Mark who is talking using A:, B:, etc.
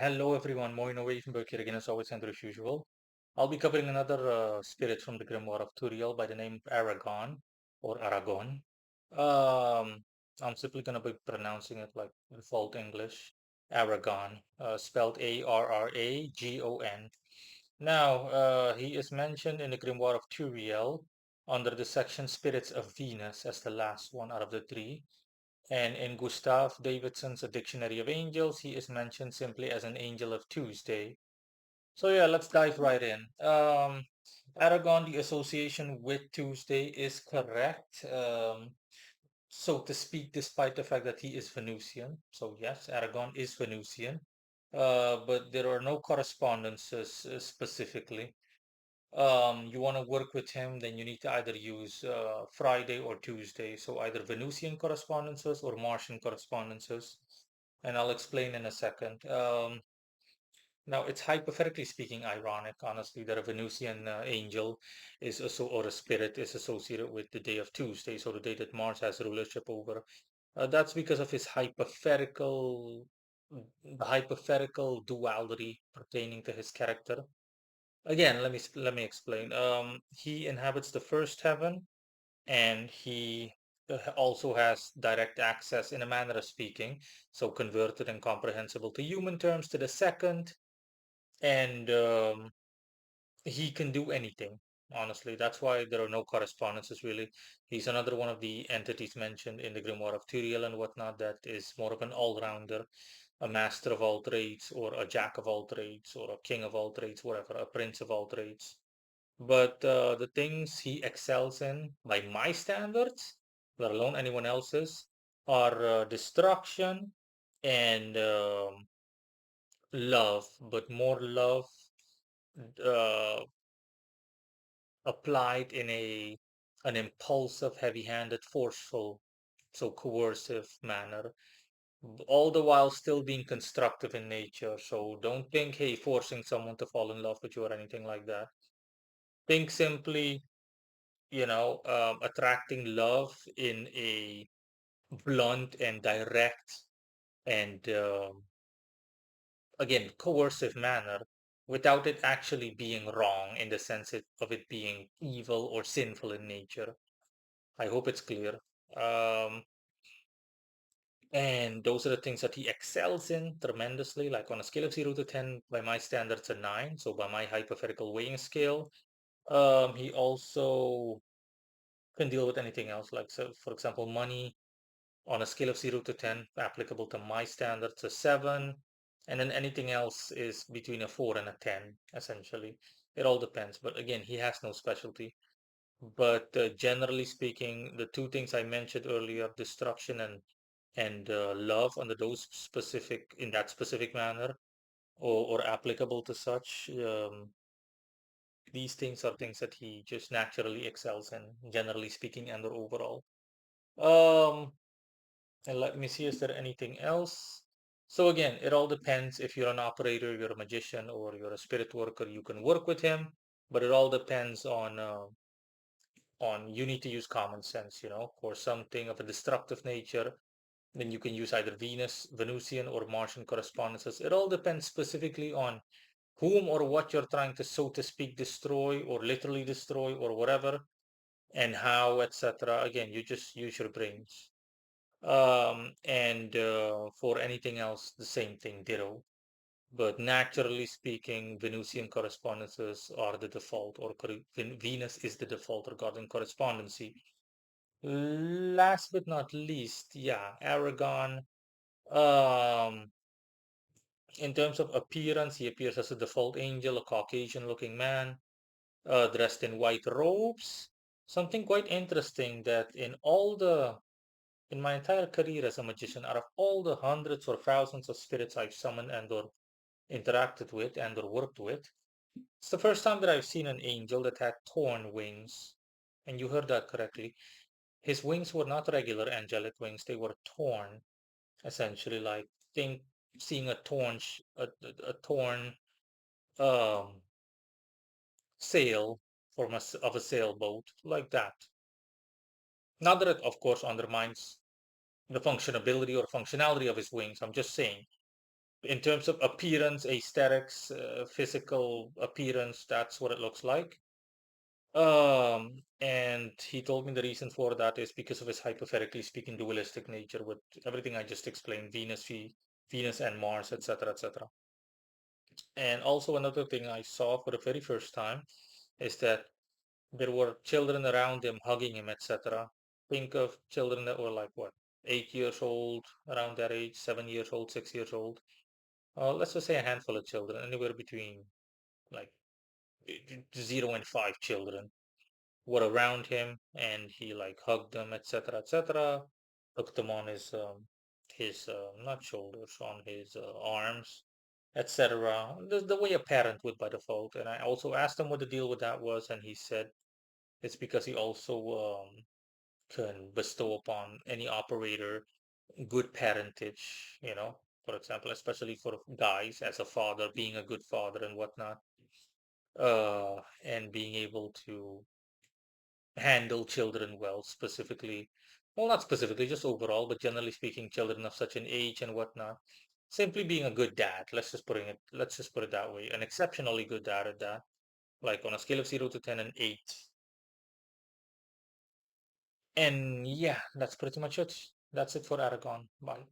A: Hello everyone, more innovation book here again as always and as usual. I'll be covering another spirit from the grimoire of Turiel by the name of Arragon or Aragon. Um, I'm simply going to be pronouncing it like default English, Aragon, spelled Arragon. Now, he is mentioned in the grimoire of Turiel under the section Spirits of Venus as the last one out of the three. And in Gustav Davidson's A Dictionary of Angels, he is mentioned simply as an angel of Tuesday. So yeah, let's dive right in. Aragon, the association with Tuesday is correct, so to speak, despite the fact that he is Venusian. So yes, Aragon is Venusian, but there are no correspondences specifically. You want to work with him, then you need to either use Friday or Tuesday. So either Venusian correspondences or Martian correspondences. And I'll explain in a second. Now, it's hypothetically speaking ironic, honestly, that a Venusian angel or a spirit is associated with the day of Tuesday, so the day that Mars has rulership over. That's because of his the hypothetical duality pertaining to his character. Again, let me explain. He inhabits the first heaven, and he also has direct access, in a manner of speaking, so converted and comprehensible to human terms, to the second, and he can do anything. Honestly, that's why there are no correspondences really. He's another one of the entities mentioned in the Grimoire of Turiel and whatnot that is more of an all-rounder, a master of all trades, or a jack of all trades, or a king of all trades, whatever, a prince of all trades. But the things he excels in, by my standards, let alone anyone else's, are destruction and love, but more love uh, applied in an impulsive, heavy-handed, forceful, so coercive manner, all the while still being constructive in nature. So don't think, hey, forcing someone to fall in love with you or anything like that. Think simply, attracting love in a blunt and direct and again coercive manner without it actually being wrong in the sense of it being evil or sinful in nature. I hope it's clear. Um, and those are the things that he excels in tremendously. Like on a scale of 0 to 10, by my standards, a 9. So by my hypothetical weighing scale, he also can deal with anything else. Like, so, for example, money on a scale of 0 to 10, applicable to my standards, a 7. And then anything else is between a 4 and a 10, essentially. It all depends. But again, he has no specialty. But generally speaking, the two things I mentioned earlier, destruction and love under those specific in that specific manner, or applicable to such, these things are things that he just naturally excels in, generally speaking, and overall. Um, and let me see, is there anything else? So again, it all depends. If you're an operator, you're a magician, or you're a spirit worker, you can work with him, but it all depends on you need to use common sense, for something of a destructive nature, then you can use either Venusian or Martian correspondences. It all depends specifically on whom or what you're trying to, so to speak, destroy or literally destroy or whatever, and how, etc. Again, you just use your brains. And for anything else, the same thing, ditto. But naturally speaking, Venusian correspondences are the default, or Venus is the default regarding correspondency. Last but not least, yeah, Aragon. Um, in terms of appearance, he appears as a default angel, a Caucasian-looking man, dressed in white robes. Something quite interesting that in my entire career as a magician, out of all the hundreds or thousands of spirits I've summoned and or interacted with and or worked with, it's the first time that I've seen an angel that had torn wings. And you heard that correctly. His wings were not regular angelic wings, they were torn, essentially. Like, think seeing a torn um, sail of a sailboat, like that. Not that it, of course, undermines the functionability or functionality of his wings. I'm just saying In terms of appearance, aesthetics, physical appearance, that's what it looks like. And he told me the reason for that is because of his hypothetically speaking dualistic nature with everything I just explained, Venus and Mars, etc., etc. And also another thing I saw for the very first time is that there were children around him hugging him, etc. Think of children that were like what, 8 years old, around that age, 7 years old, 6 years old. Let's just say a handful of children, anywhere between like 0 and 5 children were around him, and he like hugged them, etc., etc. Hooked them on his not shoulders, on his arms, etc. The way a parent would by default. And I also asked him what the deal with that was, and he said it's because he also can bestow upon any operator good parentage, for example, especially for guys as a father, being a good father and whatnot, and being able to handle children well, specifically, well, not specifically, just overall, but generally speaking, children of such an age and whatnot. Simply being a good dad, let's just put it that way, an exceptionally good dad at that, like on a scale of 0 to 10, an 8. And yeah, that's pretty much it. That's it for Aragon. Bye.